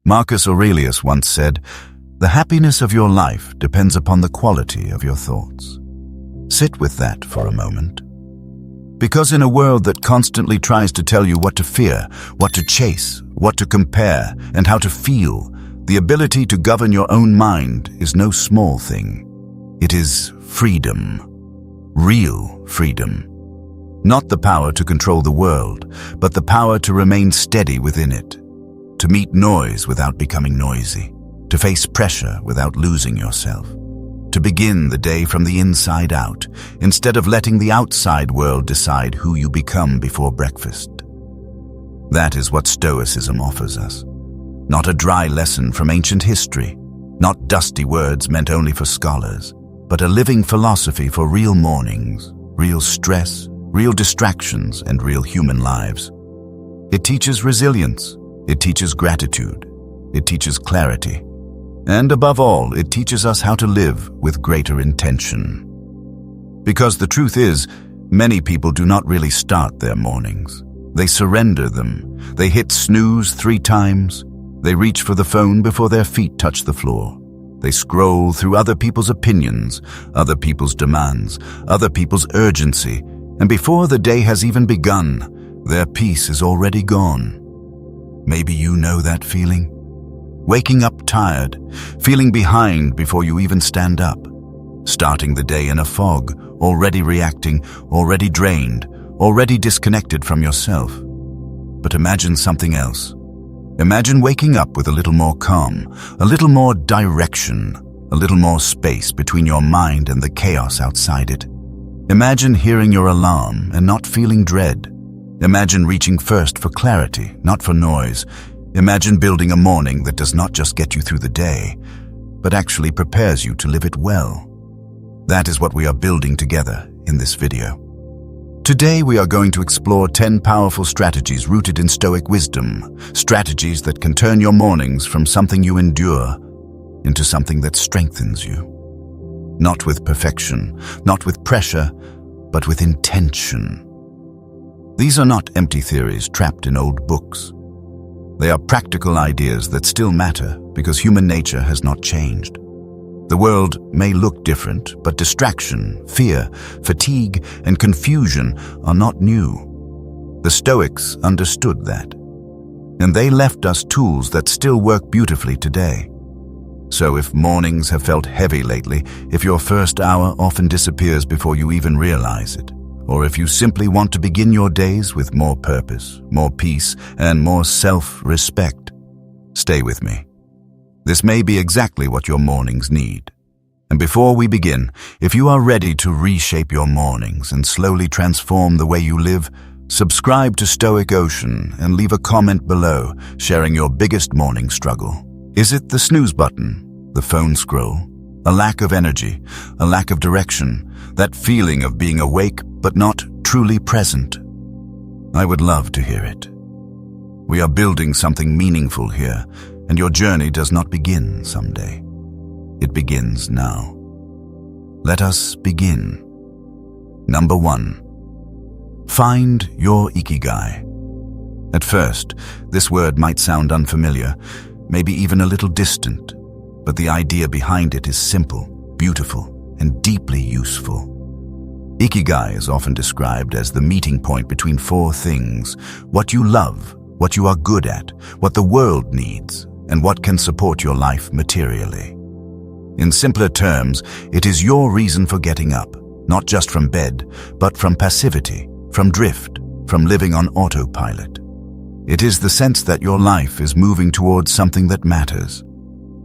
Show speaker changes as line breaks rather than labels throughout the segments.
Marcus Aurelius once said, "The happiness of your life depends upon the quality of your thoughts." Sit with that for a moment. Because in a world that constantly tries to tell you what to fear, what to chase, what to compare, and how to feel, the ability to govern your own mind is no small thing. It is freedom. Real freedom. Not the power to control the world, but the power to remain steady within it. To meet noise without becoming noisy. To face pressure without losing yourself. To begin the day from the inside out, instead of letting the outside world decide who you become before breakfast. That is what Stoicism offers us. Not a dry lesson from ancient history, not dusty words meant only for scholars, but a living philosophy for real mornings, real stress, real distractions, and real human lives. It teaches resilience, it teaches gratitude, it teaches clarity. And above all, it teaches us how to live with greater intention. Because the truth is, many people do not really start their mornings. They surrender them. They hit snooze 3 times. They reach for the phone before their feet touch the floor. They scroll through other people's opinions, other people's demands, other people's urgency, and before the day has even begun, their peace is already gone. Maybe you know that feeling. Waking up tired, feeling behind before you even stand up, starting the day in a fog, already reacting, already drained, already disconnected from yourself. But imagine something else. Imagine waking up with a little more calm, a little more direction, a little more space between your mind and the chaos outside it. Imagine hearing your alarm and not feeling dread. Imagine reaching first for clarity, not for noise. Imagine building a morning that does not just get you through the day, but actually prepares you to live it well. That is what we are building together in this video. Today we are going to explore 10 powerful strategies rooted in Stoic wisdom, strategies that can turn your mornings from something you endure into something that strengthens you. Not with perfection, not with pressure, but with intention. These are not empty theories trapped in old books. They are practical ideas that still matter because human nature has not changed. The world may look different, but distraction, fear, fatigue, and confusion are not new. The Stoics understood that, and they left us tools that still work beautifully today. So if mornings have felt heavy lately, if your first hour often disappears before you even realize it, or if you simply want to begin your days with more purpose, more peace, and more self-respect, stay with me. This may be exactly what your mornings need. And before we begin, if you are ready to reshape your mornings and slowly transform the way you live, subscribe to Stoic Ocean and leave a comment below sharing your biggest morning struggle. Is it the snooze button, the phone scroll, a lack of energy, a lack of direction, that feeling of being awake but not truly present? I would love to hear it. We are building something meaningful here, and your journey does not begin someday. It begins now. Let us begin. Number 1. Find your Ikigai. At first, this word might sound unfamiliar, maybe even a little distant, but the idea behind it is simple, beautiful, and deeply useful. Ikigai is often described as the meeting point between 4 things: what you love, what you are good at, what the world needs, and what can support your life materially. In simpler terms, it is your reason for getting up, not just from bed, but from passivity, from drift, from living on autopilot. It is the sense that your life is moving towards something that matters.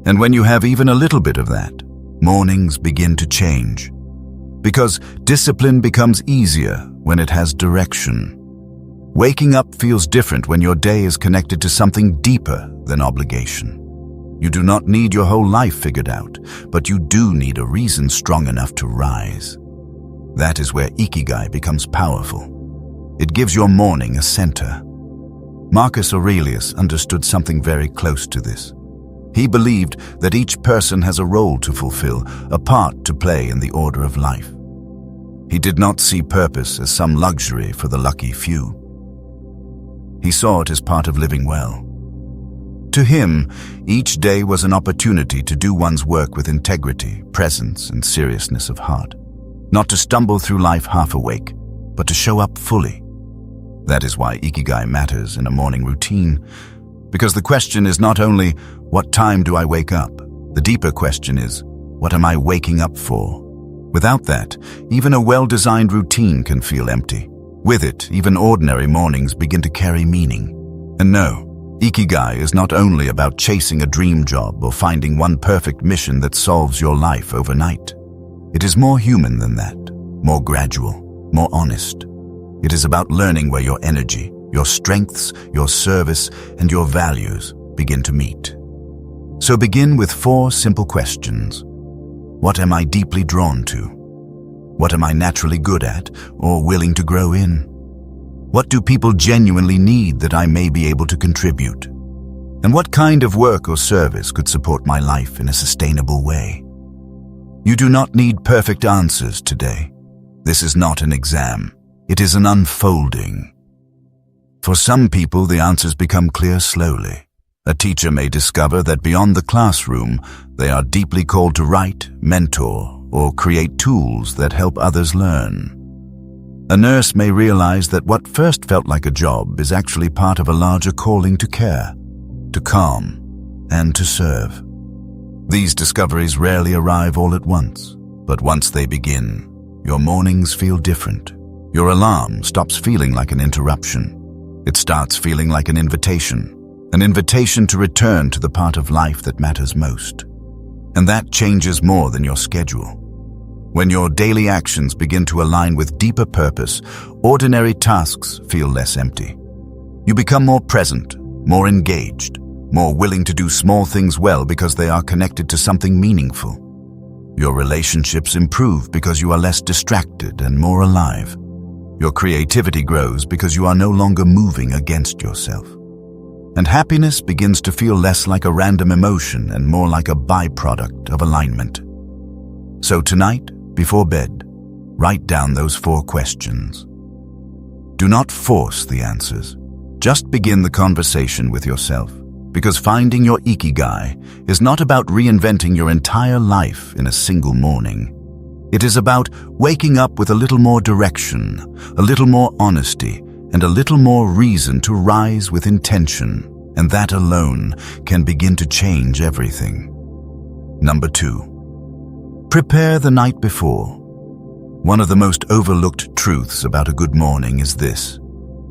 And when you have even a little bit of that, mornings begin to change. Because discipline becomes easier when it has direction. Waking up feels different when your day is connected to something deeper than obligation. You do not need your whole life figured out, but you do need a reason strong enough to rise. That is where Ikigai becomes powerful. It gives your morning a center. Marcus Aurelius understood something very close to this. He believed that each person has a role to fulfill, a part to play in the order of life. He did not see purpose as some luxury for the lucky few. He saw it as part of living well. To him, each day was an opportunity to do one's work with integrity, presence, and seriousness of heart. Not to stumble through life half awake, but to show up fully. That is why Ikigai matters in a morning routine, because the question is not only, what time do I wake up? The deeper question is, what am I waking up for? Without that, even a well-designed routine can feel empty. With it, even ordinary mornings begin to carry meaning. And no, Ikigai is not only about chasing a dream job or finding one perfect mission that solves your life overnight. It is more human than that, more gradual, more honest. It is about learning where your energy, your strengths, your service, and your values begin to meet. So begin with 4 simple questions. What am I deeply drawn to? What am I naturally good at or willing to grow in? What do people genuinely need that I may be able to contribute? And what kind of work or service could support my life in a sustainable way? You do not need perfect answers today. This is not an exam. It is an unfolding. For some people, the answers become clear slowly. A teacher may discover that beyond the classroom, they are deeply called to write, mentor, or create tools that help others learn. A nurse may realize that what first felt like a job is actually part of a larger calling to care, to calm, and to serve. These discoveries rarely arrive all at once, but once they begin, your mornings feel different. Your alarm stops feeling like an interruption. It starts feeling like an invitation to return to the part of life that matters most. And that changes more than your schedule. When your daily actions begin to align with deeper purpose, ordinary tasks feel less empty. You become more present, more engaged, more willing to do small things well because they are connected to something meaningful. Your relationships improve because you are less distracted and more alive. Your creativity grows because you are no longer moving against yourself. And happiness begins to feel less like a random emotion and more like a byproduct of alignment. So tonight, before bed, write down those 4 questions. Do not force the answers. Just begin the conversation with yourself, because finding your Ikigai is not about reinventing your entire life in a single morning. It is about waking up with a little more direction, a little more honesty, and a little more reason to rise with intention, and that alone can begin to change everything. Number 2. Prepare the night before. One of the most overlooked truths about a good morning is this.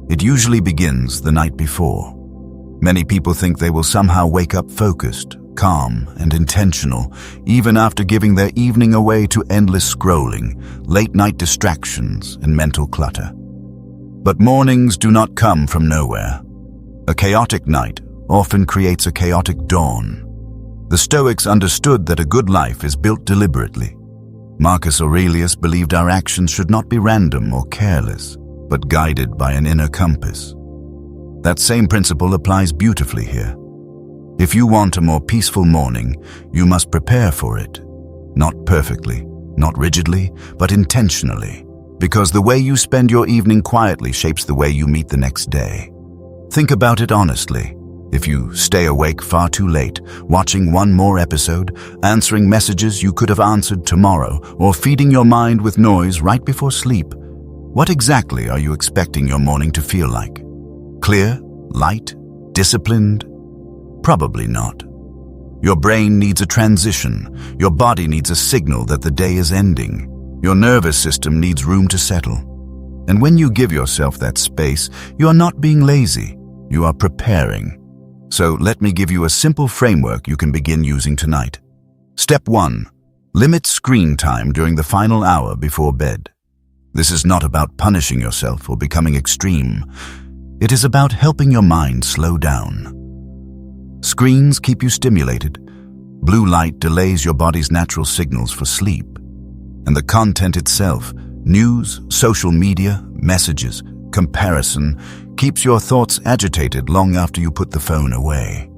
It usually begins the night before. Many people think they will somehow wake up focused, calm, and intentional, even after giving their evening away to endless scrolling, late-night distractions, and mental clutter. But mornings do not come from nowhere. A chaotic night often creates a chaotic dawn. The Stoics understood that a good life is built deliberately. Marcus Aurelius believed our actions should not be random or careless, but guided by an inner compass. That same principle applies beautifully here. If you want a more peaceful morning, you must prepare for it. Not perfectly, not rigidly, but intentionally, because the way you spend your evening quietly shapes the way you meet the next day. Think about it honestly. If you stay awake far too late, watching one more episode, answering messages you could have answered tomorrow, or feeding your mind with noise right before sleep, what exactly are you expecting your morning to feel like? Clear? Light? Disciplined? Probably not. Your brain needs a transition. Your body needs a signal that the day is ending. Your nervous system needs room to settle. And when you give yourself that space, you are not being lazy. You are preparing. So let me give you a simple framework you can begin using tonight. Step 1. Limit screen time during the final hour before bed. This is not about punishing yourself or becoming extreme. It is about helping your mind slow down. Screens keep you stimulated. Blue light delays your body's natural signals for sleep. And the content itself, news, social media, messages, comparison, keeps your thoughts agitated long after you put the phone away.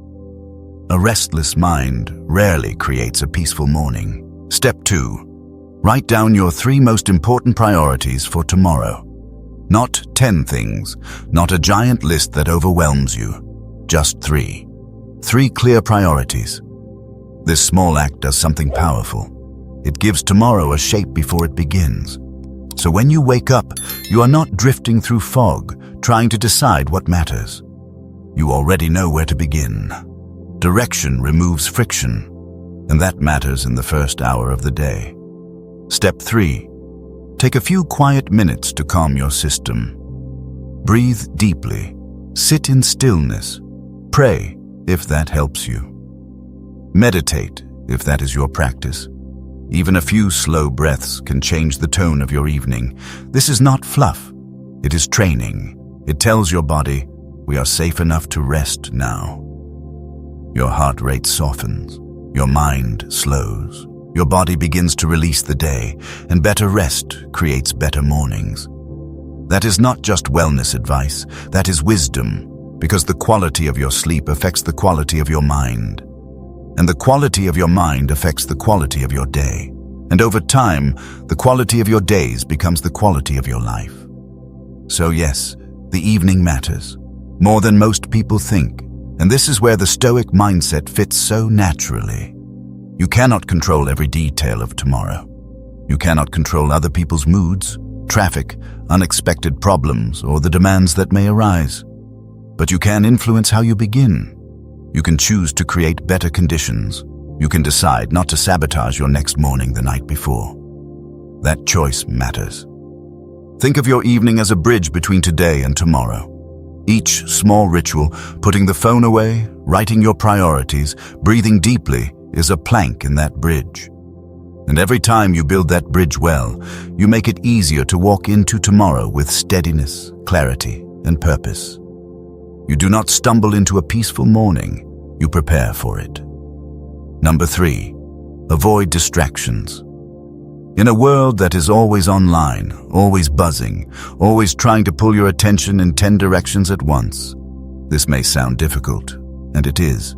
A restless mind rarely creates a peaceful morning. Step 2. Write down your 3 most important priorities for tomorrow. Not 10 things, not a giant list that overwhelms you. Just 3. 3 clear priorities. This small act does something powerful. It gives tomorrow a shape before it begins. So when you wake up, you are not drifting through fog, trying to decide what matters. You already know where to begin. Direction removes friction, and that matters in the first hour of the day. Step 3. Take a few quiet minutes to calm your system. Breathe deeply. Sit in stillness. Pray, if that helps you. Meditate, if that is your practice. Even a few slow breaths can change the tone of your evening. This is not fluff. It is training. It tells your body, we are safe enough to rest now. Your heart rate softens. Your mind slows. Your body begins to release the day, and better rest creates better mornings. That is not just wellness advice. That is wisdom, because the quality of your sleep affects the quality of your mind. And the quality of your mind affects the quality of your day. And over time, the quality of your days becomes the quality of your life. So yes, the evening matters, more than most people think. And this is where the Stoic mindset fits so naturally. You cannot control every detail of tomorrow. You cannot control other people's moods, traffic, unexpected problems, or the demands that may arise. But you can influence how you begin. You can choose to create better conditions. You can decide not to sabotage your next morning the night before. That choice matters. Think of your evening as a bridge between today and tomorrow. Each small ritual, putting the phone away, writing your priorities, breathing deeply, is a plank in that bridge. And every time you build that bridge well, you make it easier to walk into tomorrow with steadiness, clarity, and purpose. You do not stumble into a peaceful morning, you prepare for it. Number 3, avoid distractions. In a world that is always online, always buzzing, always trying to pull your attention in 10 directions at once, this may sound difficult, and it is.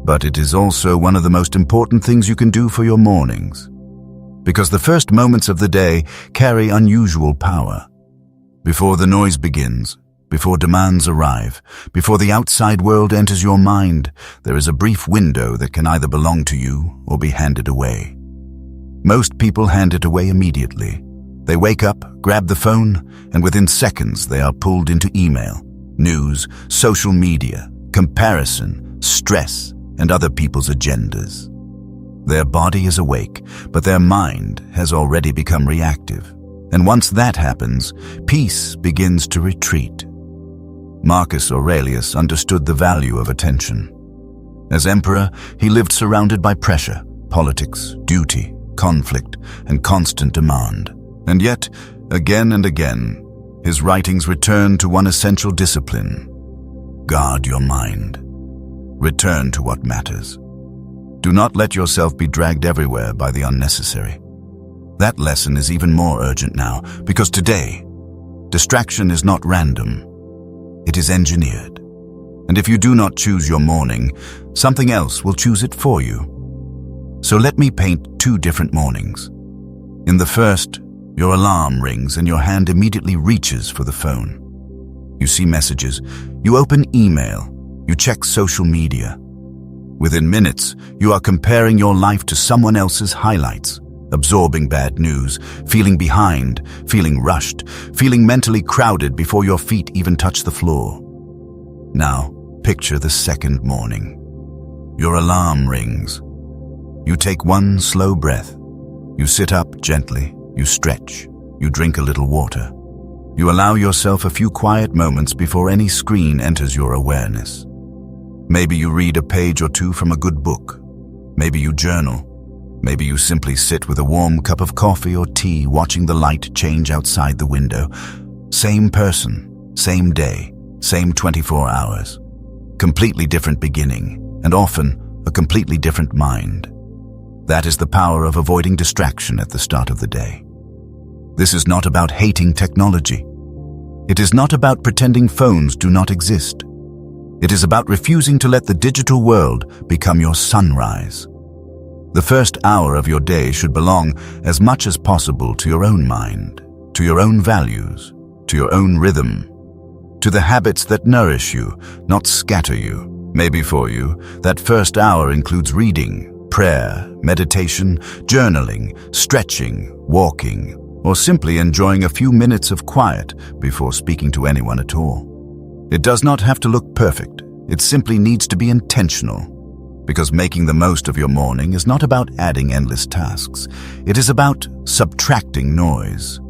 But it is also one of the most important things you can do for your mornings. Because the first moments of the day carry unusual power. Before the noise begins, before demands arrive, before the outside world enters your mind, there is a brief window that can either belong to you or be handed away. Most people hand it away immediately. They wake up, grab the phone, and within seconds they are pulled into email, news, social media, comparison, stress, and other people's agendas. Their body is awake, but their mind has already become reactive. And once that happens, peace begins to retreat. Marcus Aurelius understood the value of attention. As emperor, he lived surrounded by pressure, politics, duty, conflict, and constant demand. And yet, again and again, his writings return to one essential discipline: guard your mind. Return to what matters. Do not let yourself be dragged everywhere by the unnecessary. That lesson is even more urgent now, because today, distraction is not random. It is engineered. And if you do not choose your morning, something else will choose it for you. So let me paint 2 different mornings. In the first, your alarm rings and your hand immediately reaches for the phone. You see messages, you open email, you check social media. Within minutes, you are comparing your life to someone else's highlights, absorbing bad news, feeling behind, feeling rushed, feeling mentally crowded before your feet even touch the floor. Now, picture the second morning. Your alarm rings. You take one slow breath. You sit up gently, you stretch, you drink a little water. You allow yourself a few quiet moments before any screen enters your awareness. Maybe you read a page or 2 from a good book. Maybe you journal. Maybe you simply sit with a warm cup of coffee or tea watching the light change outside the window. Same person, same day, same 24 hours. Completely different beginning, and often a completely different mind. That is the power of avoiding distraction at the start of the day. This is not about hating technology. It is not about pretending phones do not exist. It is about refusing to let the digital world become your sunrise. The first hour of your day should belong as much as possible to your own mind, to your own values, to your own rhythm, to the habits that nourish you, not scatter you. Maybe for you, that first hour includes reading, prayer, meditation, journaling, stretching, walking, or simply enjoying a few minutes of quiet before speaking to anyone at all. It does not have to look perfect. It simply needs to be intentional. Because making the most of your morning is not about adding endless tasks. It is about subtracting noise.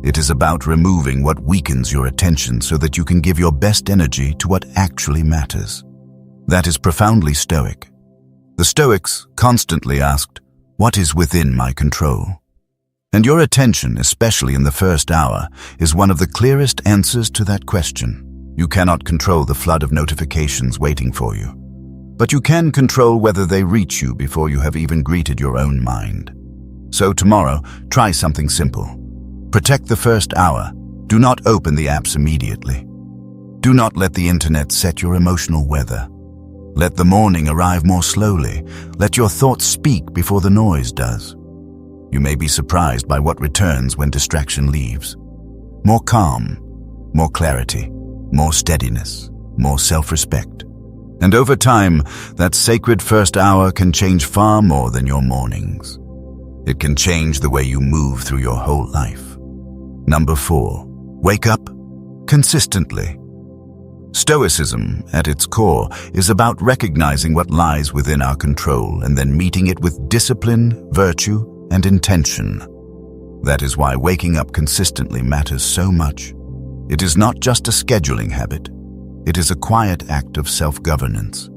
It is about removing what weakens your attention so that you can give your best energy to what actually matters. That is profoundly Stoic. The Stoics constantly asked, "What is within my control?" And your attention, especially in the first hour, is one of the clearest answers to that question. You cannot control the flood of notifications waiting for you, but you can control whether they reach you before you have even greeted your own mind. So tomorrow, try something simple. Protect the first hour. Do not open the apps immediately. Do not let the internet set your emotional weather. Let the morning arrive more slowly. Let your thoughts speak before the noise does. You may be surprised by what returns when distraction leaves. More calm, more clarity, more steadiness, more self-respect. And over time, that sacred first hour can change far more than your mornings. It can change the way you move through your whole life. Number 4, wake up consistently. Stoicism, at its core, is about recognizing what lies within our control and then meeting it with discipline, virtue, and intention. That is why waking up consistently matters so much. It is not just a scheduling habit. It is a quiet act of self-governance.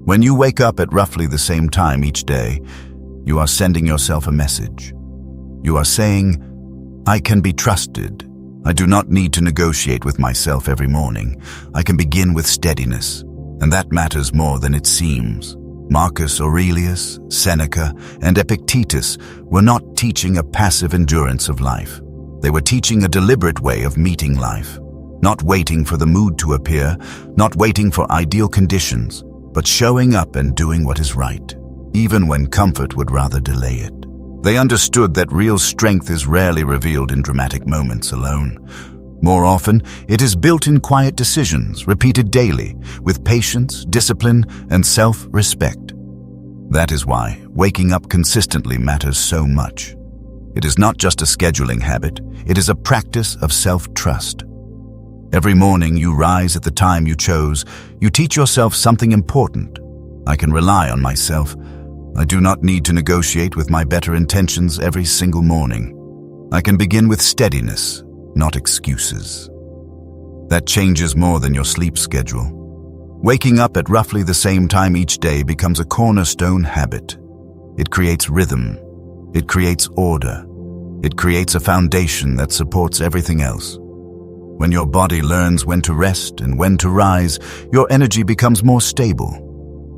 When you wake up at roughly the same time each day, you are sending yourself a message. You are saying, "I can be trusted. I do not need to negotiate with myself every morning. I can begin with steadiness, and that matters more than it seems." Marcus Aurelius, Seneca, and Epictetus were not teaching a passive endurance of life. They were teaching a deliberate way of meeting life, not waiting for the mood to appear, not waiting for ideal conditions, but showing up and doing what is right, even when comfort would rather delay it. They understood that real strength is rarely revealed in dramatic moments alone. More often, it is built in quiet decisions, repeated daily, with patience, discipline, and self-respect. That is why waking up consistently matters so much. It is not just a scheduling habit, it is a practice of self-trust. Every morning you rise at the time you chose, you teach yourself something important. I can rely on myself. I do not need to negotiate with my better intentions every single morning. I can begin with steadiness, not excuses. That changes more than your sleep schedule. Waking up at roughly the same time each day becomes a cornerstone habit. It creates rhythm. It creates order. It creates a foundation that supports everything else. When your body learns when to rest and when to rise, your energy becomes more stable.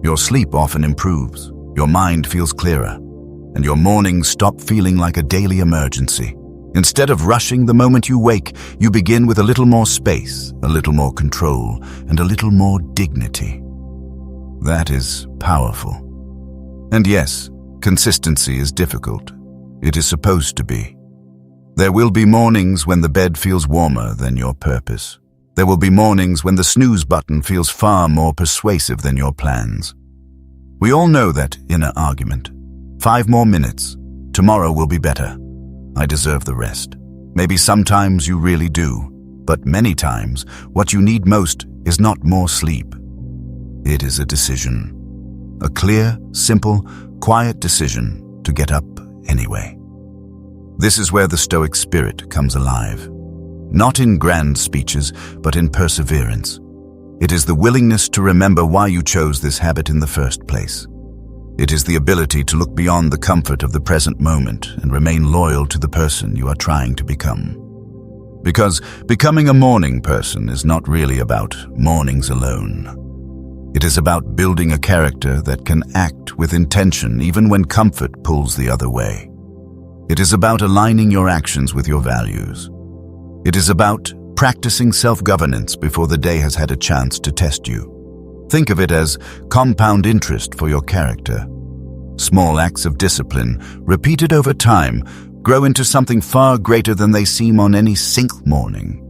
Your sleep often improves. Your mind feels clearer, and your mornings stop feeling like a daily emergency. Instead of rushing the moment you wake, you begin with a little more space, a little more control, and a little more dignity. That is powerful. And yes, consistency is difficult. It is supposed to be. There will be mornings when the bed feels warmer than your purpose. There will be mornings when the snooze button feels far more persuasive than your plans. We all know that inner argument. 5 more minutes. Tomorrow will be better. I deserve the rest. Maybe sometimes you really do, but many times what you need most is not more sleep. It is a decision. A clear, simple, quiet decision to get up anyway. This is where the Stoic spirit comes alive. Not in grand speeches, but in perseverance. It is the willingness to remember why you chose this habit in the first place. It is the ability to look beyond the comfort of the present moment and remain loyal to the person you are trying to become. Because becoming a morning person is not really about mornings alone. It is about building a character that can act with intention even when comfort pulls the other way. It is about aligning your actions with your values. It is about practicing self-governance before the day has had a chance to test you. Think of it as compound interest for your character. Small acts of discipline, repeated over time, grow into something far greater than they seem on any single morning.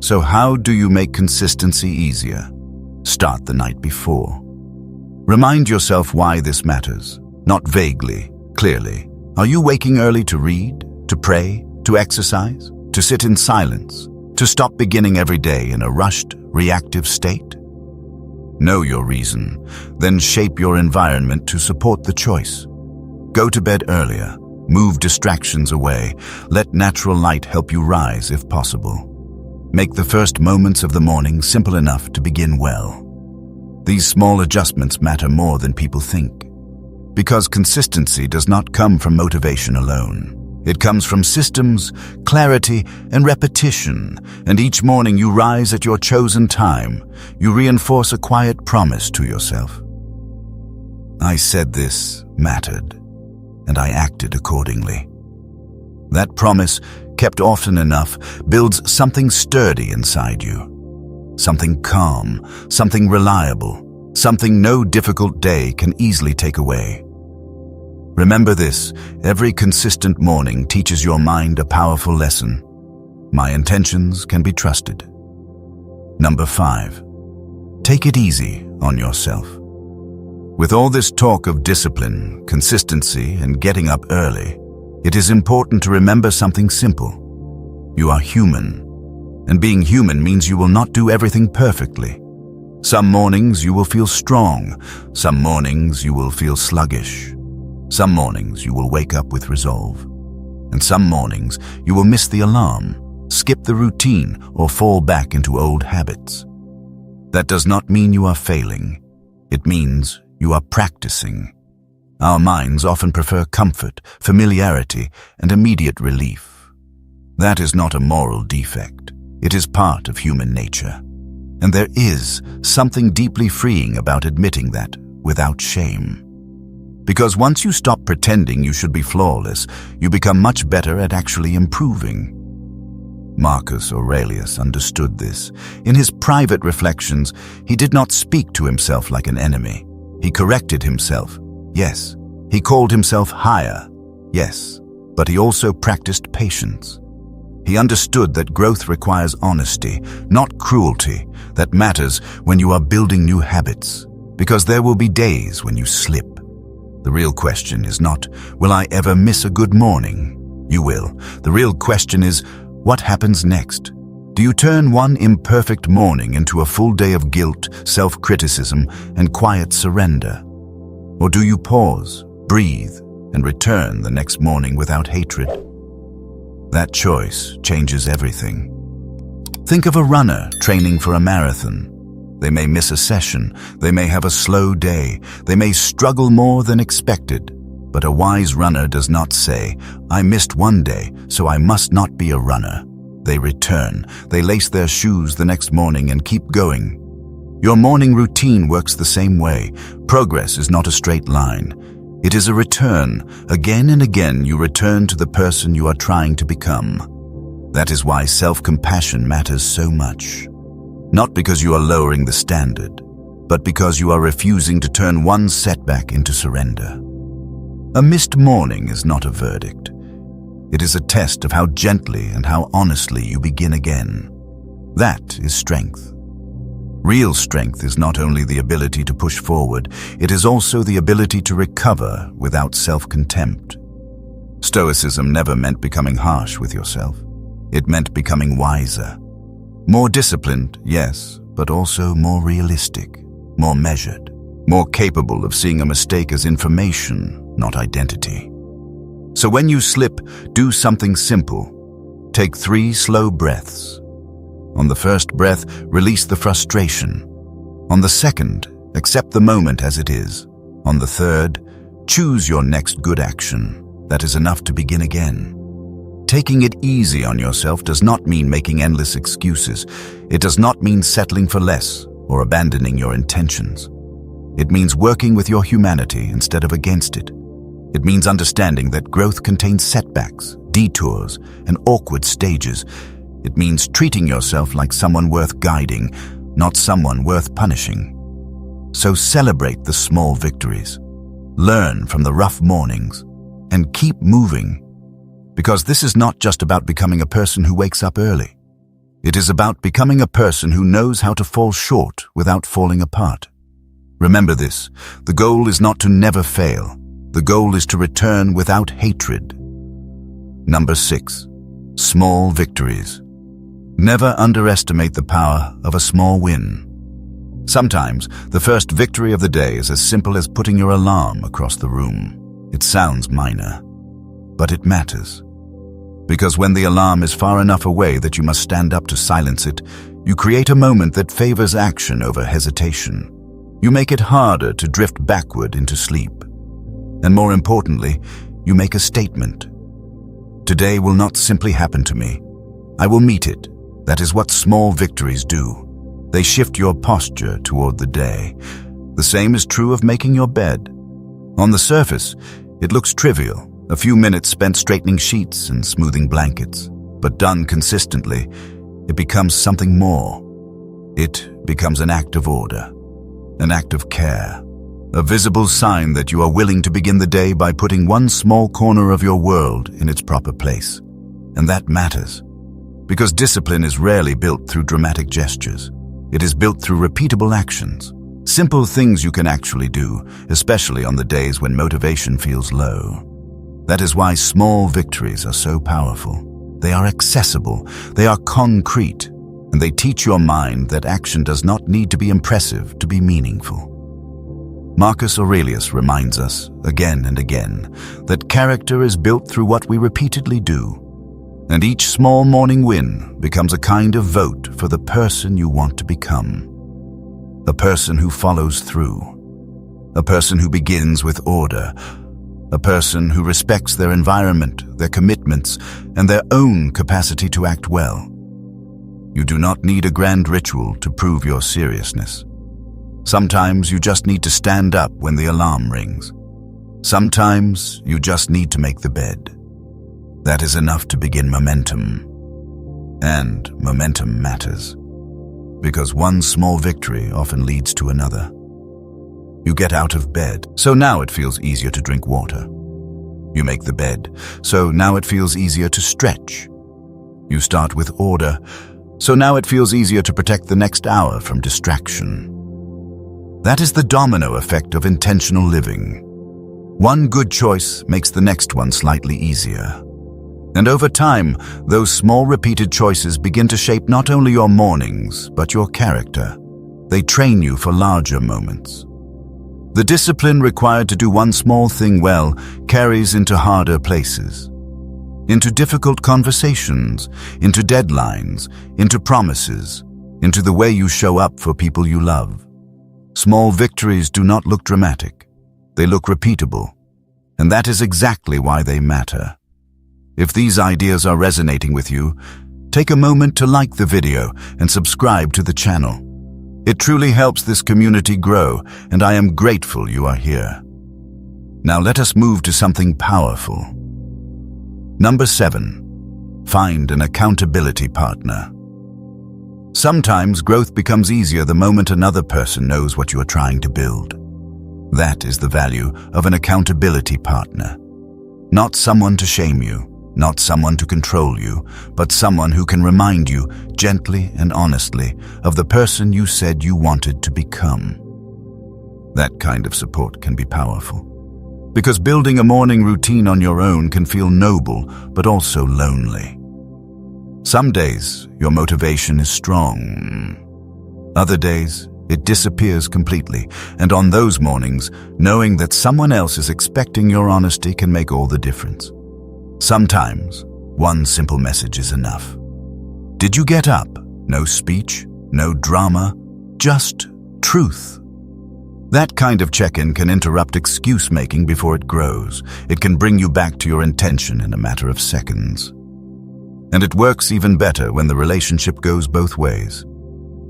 So how do you make consistency easier? Start the night before. Remind yourself why this matters, not vaguely, clearly. Are you waking early to read, to pray, to exercise, to sit in silence, to stop beginning every day in a rushed, reactive state? Know your reason, then shape your environment to support the choice. Go to bed earlier, move distractions away, let natural light help you rise if possible. Make the first moments of the morning simple enough to begin well. These small adjustments matter more than people think, because consistency does not come from motivation alone. It comes from systems, clarity, and repetition, and each morning you rise at your chosen time. You reinforce a quiet promise to yourself. I said this mattered, and I acted accordingly. That promise, kept often enough, builds something sturdy inside you. Something calm, something reliable, something no difficult day can easily take away. Remember this, every consistent morning teaches your mind a powerful lesson. My intentions can be trusted. Number 5, take it easy on yourself. With all this talk of discipline, consistency, and getting up early, it is important to remember something simple. You are human, and being human means you will not do everything perfectly. Some mornings you will feel strong, some mornings you will feel sluggish. Some mornings you will wake up with resolve, and some mornings you will miss the alarm, skip the routine, or fall back into old habits. That does not mean you are failing. It means you are practicing. Our minds often prefer comfort, familiarity, and immediate relief. That is not a moral defect. It is part of human nature. And there is something deeply freeing about admitting that without shame. Because once you stop pretending you should be flawless, you become much better at actually improving. Marcus Aurelius understood this. In his private reflections, he did not speak to himself like an enemy. He corrected himself, yes. He called himself higher, yes. But he also practiced patience. He understood that growth requires honesty, not cruelty. That matters when you are building new habits, because there will be days when you slip. The real question is not, will I ever miss a good morning? You will. The real question is, what happens next? Do you turn one imperfect morning into a full day of guilt, self-criticism, and quiet surrender? Or do you pause, breathe, and return the next morning without hatred? That choice changes everything. Think of a runner training for a marathon. They may miss a session, they may have a slow day, they may struggle more than expected. But a wise runner does not say, I missed one day, so I must not be a runner. They return, they lace their shoes the next morning and keep going. Your morning routine works the same way. Progress is not a straight line. It is a return. Again and again you return to the person you are trying to become. That is why self-compassion matters so much. Not because you are lowering the standard, but because you are refusing to turn one setback into surrender. A missed morning is not a verdict. It is a test of how gently and how honestly you begin again. That is strength. Real strength is not only the ability to push forward, it is also the ability to recover without self-contempt. Stoicism never meant becoming harsh with yourself. It meant becoming wiser. More disciplined, yes, but also more realistic, more measured, more capable of seeing a mistake as information, not identity. So when you slip, do something simple. Take 3 slow breaths. On the first breath, release the frustration. On the second, accept the moment as it is. On the third, choose your next good action. That is enough to begin again. Taking it easy on yourself does not mean making endless excuses. It does not mean settling for less or abandoning your intentions. It means working with your humanity instead of against it. It means understanding that growth contains setbacks, detours, and awkward stages. It means treating yourself like someone worth guiding, not someone worth punishing. So celebrate the small victories. Learn from the rough mornings, and keep moving. Because this is not just about becoming a person who wakes up early. It is about becoming a person who knows how to fall short without falling apart. Remember this, the goal is not to never fail. The goal is to return without hatred. Number 6. Small victories. Never underestimate the power of a small win. Sometimes, the first victory of the day is as simple as putting your alarm across the room. It sounds minor, but it matters. Because when the alarm is far enough away that you must stand up to silence it, you create a moment that favors action over hesitation. You make it harder to drift backward into sleep. And more importantly, you make a statement. Today will not simply happen to me. I will meet it. That is what small victories do. They shift your posture toward the day. The same is true of making your bed. On the surface, it looks trivial, a few minutes spent straightening sheets and smoothing blankets. But done consistently, it becomes something more. It becomes an act of order, an act of care, a visible sign that you are willing to begin the day by putting one small corner of your world in its proper place. And that matters, because discipline is rarely built through dramatic gestures. It is built through repeatable actions, simple things you can actually do, especially on the days when motivation feels low. That is why small victories are so powerful. They are accessible, they are concrete, and they teach your mind that action does not need to be impressive to be meaningful. Marcus Aurelius reminds us, again and again, that character is built through what we repeatedly do. And each small morning win becomes a kind of vote for the person you want to become. A person who follows through. A person who begins with order. A person who respects their environment, their commitments, and their own capacity to act well. You do not need a grand ritual to prove your seriousness. Sometimes you just need to stand up when the alarm rings. Sometimes you just need to make the bed. That is enough to begin momentum. And momentum matters, because one small victory often leads to another. You get out of bed, so now it feels easier to drink water. You make the bed, so now it feels easier to stretch. You start with order, so now it feels easier to protect the next hour from distraction. That is the domino effect of intentional living. One good choice makes the next one slightly easier. And over time, those small repeated choices begin to shape not only your mornings, but your character. They train you for larger moments. The discipline required to do one small thing well carries into harder places, into difficult conversations, into deadlines, into promises, into the way you show up for people you love. Small victories do not look dramatic. They look repeatable. And that is exactly why they matter. If these ideas are resonating with you, take a moment to like the video and subscribe to the channel. It truly helps this community grow, and I am grateful you are here. Now let us move to something powerful. Number 7. Find an accountability partner. Sometimes growth becomes easier the moment another person knows what you are trying to build. That is the value of an accountability partner. Not someone to shame you, not someone to control you, but someone who can remind you, gently and honestly, of the person you said you wanted to become. That kind of support can be powerful. Because building a morning routine on your own can feel noble, but also lonely. Some days, your motivation is strong. Other days, it disappears completely, and on those mornings, knowing that someone else is expecting your honesty can make all the difference. Sometimes, one simple message is enough. Did you get up? No speech, no drama, just truth. That kind of check-in can interrupt excuse-making before it grows. It can bring you back to your intention in a matter of seconds. And it works even better when the relationship goes both ways.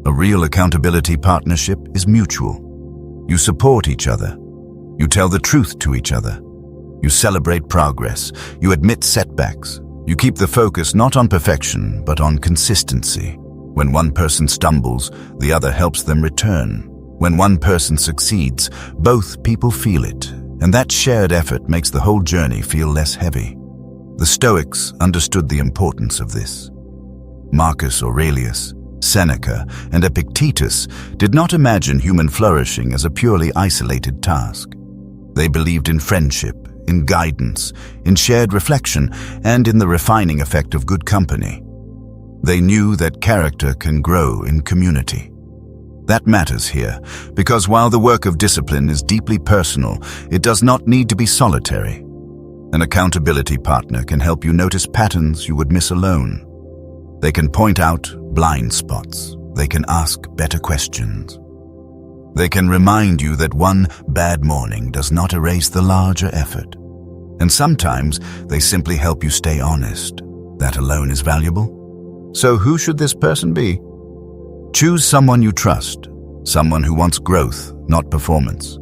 A real accountability partnership is mutual. You support each other. You tell the truth to each other. You celebrate progress. You admit setbacks. You keep the focus not on perfection, but on consistency. When one person stumbles, the other helps them return. When one person succeeds, both people feel it, and that shared effort makes the whole journey feel less heavy. The Stoics understood the importance of this. Marcus Aurelius, Seneca, and Epictetus did not imagine human flourishing as a purely isolated task. They believed in friendship, in guidance, in shared reflection, and in the refining effect of good company. They knew that character can grow in community. That matters here, because while the work of discipline is deeply personal, it does not need to be solitary. An accountability partner can help you notice patterns you would miss alone. They can point out blind spots. They can ask better questions. They can remind you that one bad morning does not erase the larger effort. And sometimes they simply help you stay honest. That alone is valuable. So who should this person be? Choose someone you trust, someone who wants growth, not performance.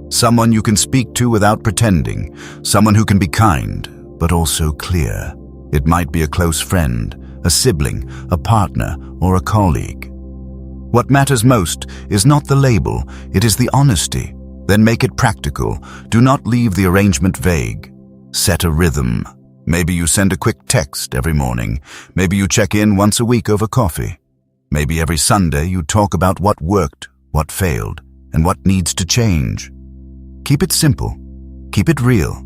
Someone you can speak to without pretending, someone who can be kind, but also clear. It might be a close friend, a sibling, a partner, or a colleague. What matters most is not the label, it is the honesty. Then make it practical. Do not leave the arrangement vague. Set a rhythm. Maybe you send a quick text every morning. Maybe you check in once a week over coffee. Maybe every Sunday you talk about what worked, what failed, and what needs to change. Keep it simple. Keep it real.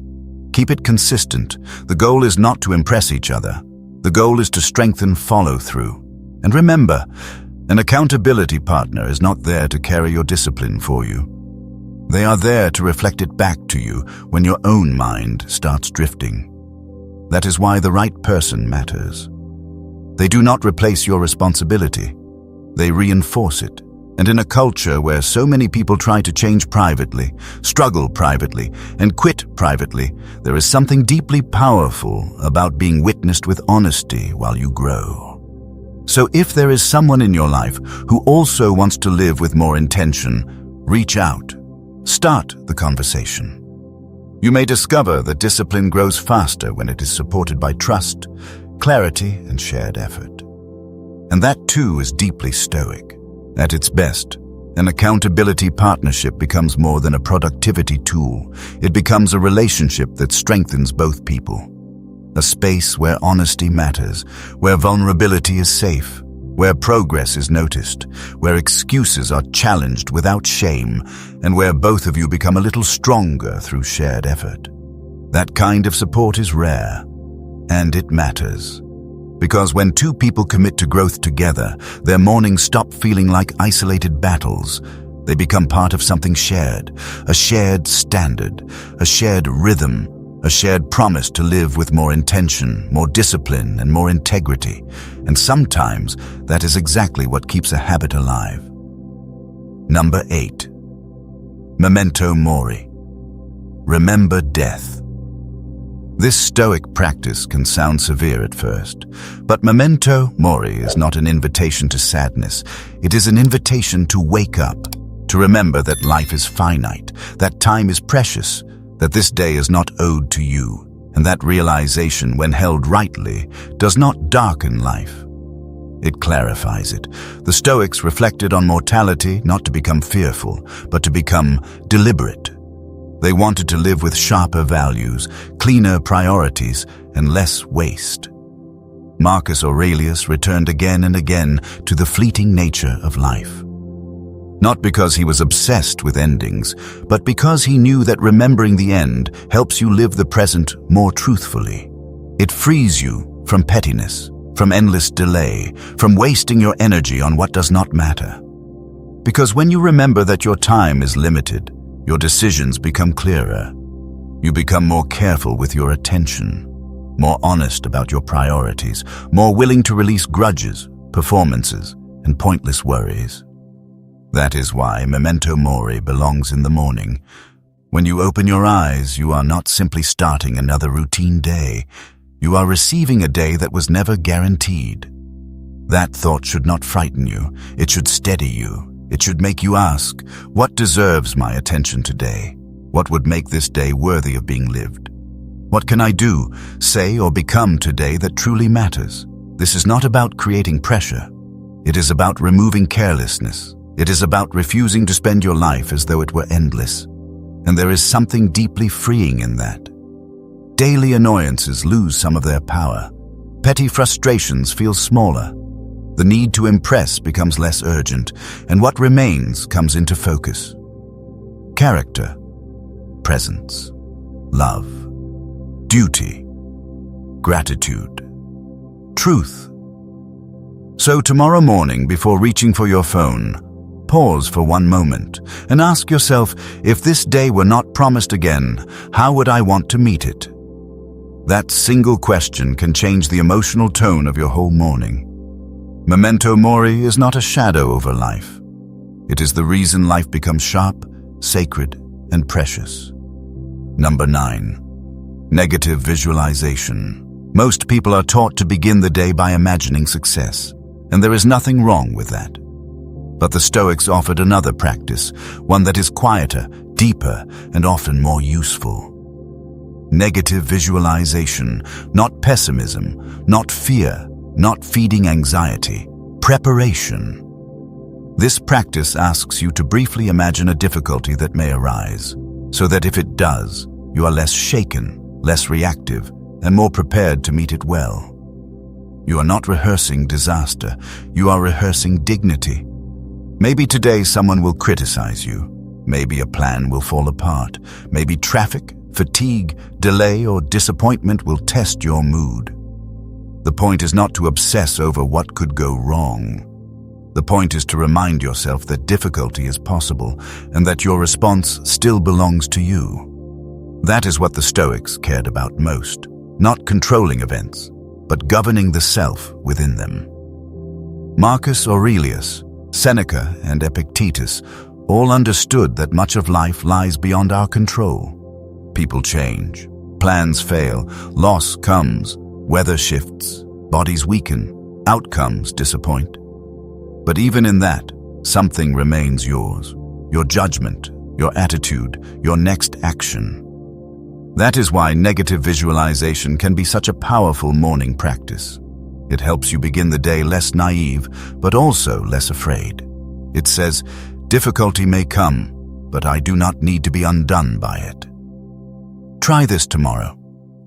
Keep it consistent. The goal is not to impress each other. The goal is to strengthen follow-through. And remember, an accountability partner is not there to carry your discipline for you. They are there to reflect it back to you when your own mind starts drifting. That is why the right person matters. They do not replace your responsibility. They reinforce it. And in a culture where so many people try to change privately, struggle privately, and quit privately, there is something deeply powerful about being witnessed with honesty while you grow. So if there is someone in your life who also wants to live with more intention, reach out. Start the conversation. You may discover that discipline grows faster when it is supported by trust, clarity, and shared effort. And that too is deeply Stoic. At its best, an accountability partnership becomes more than a productivity tool. It becomes a relationship that strengthens both people. A space where honesty matters, where vulnerability is safe, where progress is noticed, where excuses are challenged without shame, and where both of you become a little stronger through shared effort. That kind of support is rare, and it matters. Because when two people commit to growth together, their mornings stop feeling like isolated battles. They become part of something shared, a shared standard, a shared rhythm, a shared promise to live with more intention, more discipline, and more integrity. And sometimes that is exactly what keeps a habit alive. Number 8. Memento Mori. Remember death. This Stoic practice can sound severe at first, but Memento Mori is not an invitation to sadness. It is an invitation to wake up, to remember that life is finite, that time is precious, that this day is not owed to you, and that realization, when held rightly, does not darken life. It clarifies it. The Stoics reflected on mortality not to become fearful, but to become deliberate. They wanted to live with sharper values, cleaner priorities, and less waste. Marcus Aurelius returned again and again to the fleeting nature of life. Not because he was obsessed with endings, but because he knew that remembering the end helps you live the present more truthfully. It frees you from pettiness, from endless delay, from wasting your energy on what does not matter. Because when you remember that your time is limited, your decisions become clearer. You become more careful with your attention, more honest about your priorities, more willing to release grudges, performances, and pointless worries. That is why Memento Mori belongs in the morning. When you open your eyes, you are not simply starting another routine day. You are receiving a day that was never guaranteed. That thought should not frighten you. It should steady you. It should make you ask, what deserves my attention today? What would make this day worthy of being lived? What can I do, say, or become today that truly matters? This is not about creating pressure. It is about removing carelessness. It is about refusing to spend your life as though it were endless. And there is something deeply freeing in that. Daily annoyances lose some of their power. Petty frustrations feel smaller. The need to impress becomes less urgent, and what remains comes into focus. Character, presence, love, duty, gratitude, truth. So tomorrow morning, before reaching for your phone, pause for one moment and ask yourself, if this day were not promised again, how would I want to meet it? That single question can change the emotional tone of your whole morning. Memento Mori is not a shadow over life. It is the reason life becomes sharp, sacred, and precious. Number 9. Negative visualization. Most people are taught to begin the day by imagining success, and there is nothing wrong with that. But the Stoics offered another practice, one that is quieter, deeper, and often more useful. Negative visualization, not pessimism, not fear, not feeding anxiety, preparation. This practice asks you to briefly imagine a difficulty that may arise, so that if it does, you are less shaken, less reactive, and more prepared to meet it well. You are not rehearsing disaster, you are rehearsing dignity. Maybe today someone will criticize you. Maybe a plan will fall apart. Maybe traffic, fatigue, delay, or disappointment will test your mood. The point is not to obsess over what could go wrong. The point is to remind yourself that difficulty is possible and that your response still belongs to you. That is what the Stoics cared about most, not controlling events, but governing the self within them. Marcus Aurelius, Seneca and Epictetus all understood that much of life lies beyond our control. People change, plans fail, loss comes, weather shifts, bodies weaken, outcomes disappoint. But even in that, something remains yours, your judgment, your attitude, your next action. That is why negative visualization can be such a powerful morning practice. It helps you begin the day less naive, but also less afraid. It says, difficulty may come, but I do not need to be undone by it. Try this tomorrow.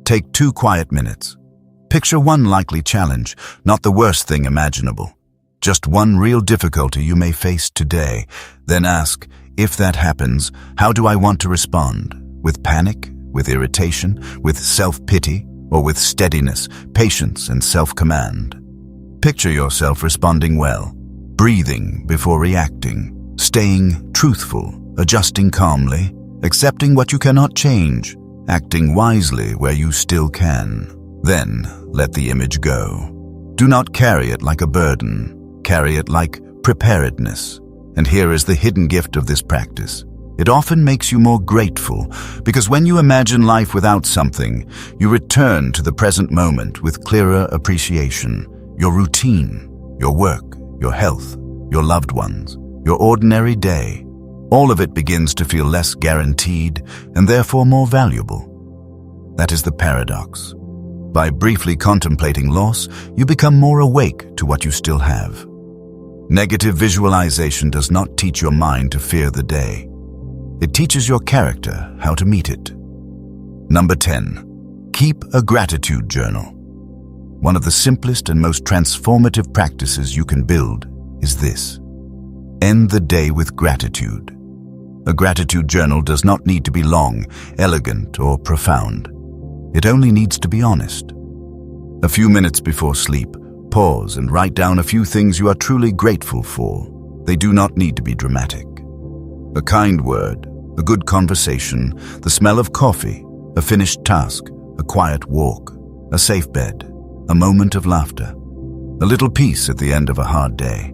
Take 2 quiet minutes. Picture one likely challenge, not the worst thing imaginable. Just one real difficulty you may face today. Then ask, if that happens, how do I want to respond? With panic? With irritation? With self-pity? Or with steadiness, patience, and self-command? Picture yourself responding well, breathing before reacting, staying truthful, adjusting calmly, accepting what you cannot change, acting wisely where you still can. Then let the image go. Do not carry it like a burden. Carry it like preparedness. And here is the hidden gift of this practice. It often makes you more grateful, because when you imagine life without something, you return to the present moment with clearer appreciation. Your routine, your work, your health, your loved ones, your ordinary day, all of it begins to feel less guaranteed and therefore more valuable. That is the paradox. By briefly contemplating loss, you become more awake to what you still have. Negative visualization does not teach your mind to fear the day. It teaches your character how to meet it. Number 10. Keep a gratitude journal. One of the simplest and most transformative practices you can build is this. End the day with gratitude. A gratitude journal does not need to be long, elegant, or profound. It only needs to be honest. A few minutes before sleep, pause and write down a few things you are truly grateful for. They do not need to be dramatic. A kind word, a good conversation, the smell of coffee, a finished task, a quiet walk, a safe bed, a moment of laughter, a little peace at the end of a hard day.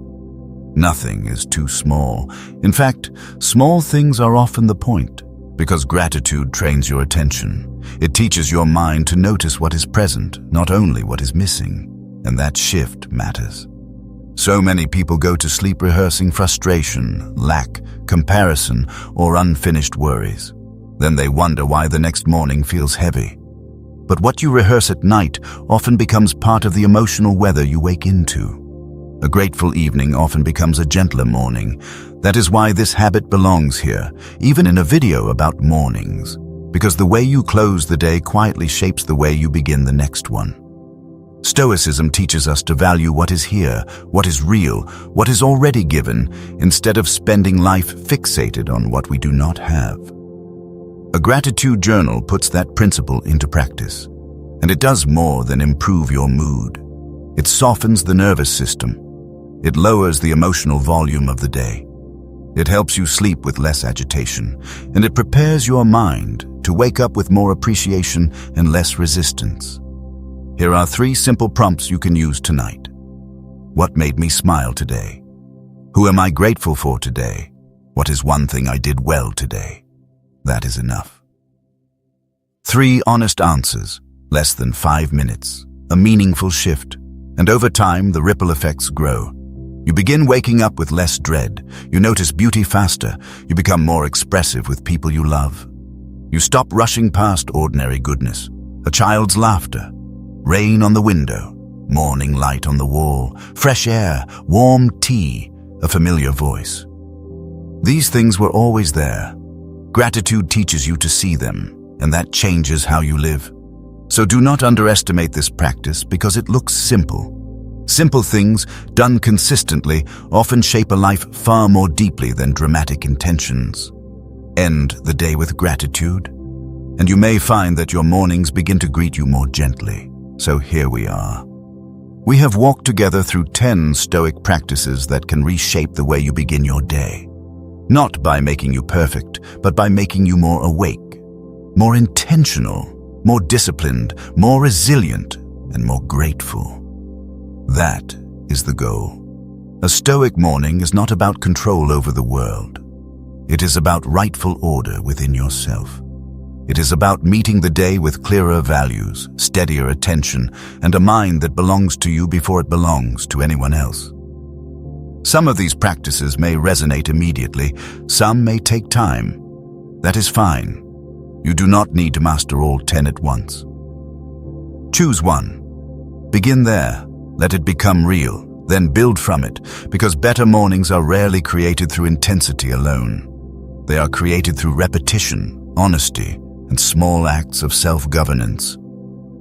Nothing is too small. In fact, small things are often the point, because gratitude trains your attention. It teaches your mind to notice what is present, not only what is missing, and that shift matters. So many people go to sleep rehearsing frustration, lack, comparison, or unfinished worries. Then they wonder why the next morning feels heavy. But what you rehearse at night often becomes part of the emotional weather you wake into. A grateful evening often becomes a gentler morning. That is why this habit belongs here, even in a video about mornings, because the way you close the day quietly shapes the way you begin the next one. Stoicism teaches us to value what is here, what is real, what is already given, instead of spending life fixated on what we do not have. A gratitude journal puts that principle into practice, and it does more than improve your mood. It softens the nervous system. It lowers the emotional volume of the day. It helps you sleep with less agitation, and it prepares your mind to wake up with more appreciation and less resistance. Here are 3 simple prompts you can use tonight. What made me smile today? Who am I grateful for today? What is one thing I did well today? That is enough. 3 honest answers, less than 5 minutes, a meaningful shift, and over time the ripple effects grow. You begin waking up with less dread. You notice beauty faster. You become more expressive with people you love. You stop rushing past ordinary goodness. A child's laughter, rain on the window, morning light on the wall, fresh air, warm tea, a familiar voice. These things were always there. Gratitude teaches you to see them, and that changes how you live. So do not underestimate this practice because it looks simple. Simple things, done consistently, often shape a life far more deeply than dramatic intentions. End the day with gratitude, and you may find that your mornings begin to greet you more gently. So here we are. We have walked together through 10 Stoic practices that can reshape the way you begin your day. Not by making you perfect, but by making you more awake, more intentional, more disciplined, more resilient, and more grateful. That is the goal. A Stoic morning is not about control over the world. It is about rightful order within yourself. It is about meeting the day with clearer values, steadier attention, and a mind that belongs to you before it belongs to anyone else. Some of these practices may resonate immediately. Some may take time. That is fine. You do not need to master all 10 at once. Choose one. Begin there. Let it become real, then build from it, because better mornings are rarely created through intensity alone. They are created through repetition, honesty, and small acts of self-governance.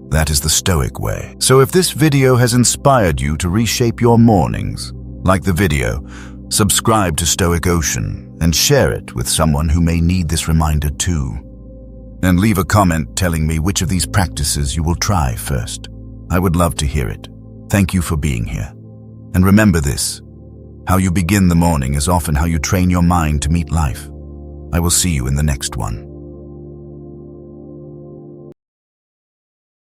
That is the Stoic way. So if this video has inspired you to reshape your mornings, like the video, subscribe to Stoic Ocean and share it with someone who may need this reminder too. And leave a comment telling me which of these practices you will try first. I would love to hear it. Thank you for being here. And remember this, how you begin the morning is often how you train your mind to meet life. I will see you in the next one.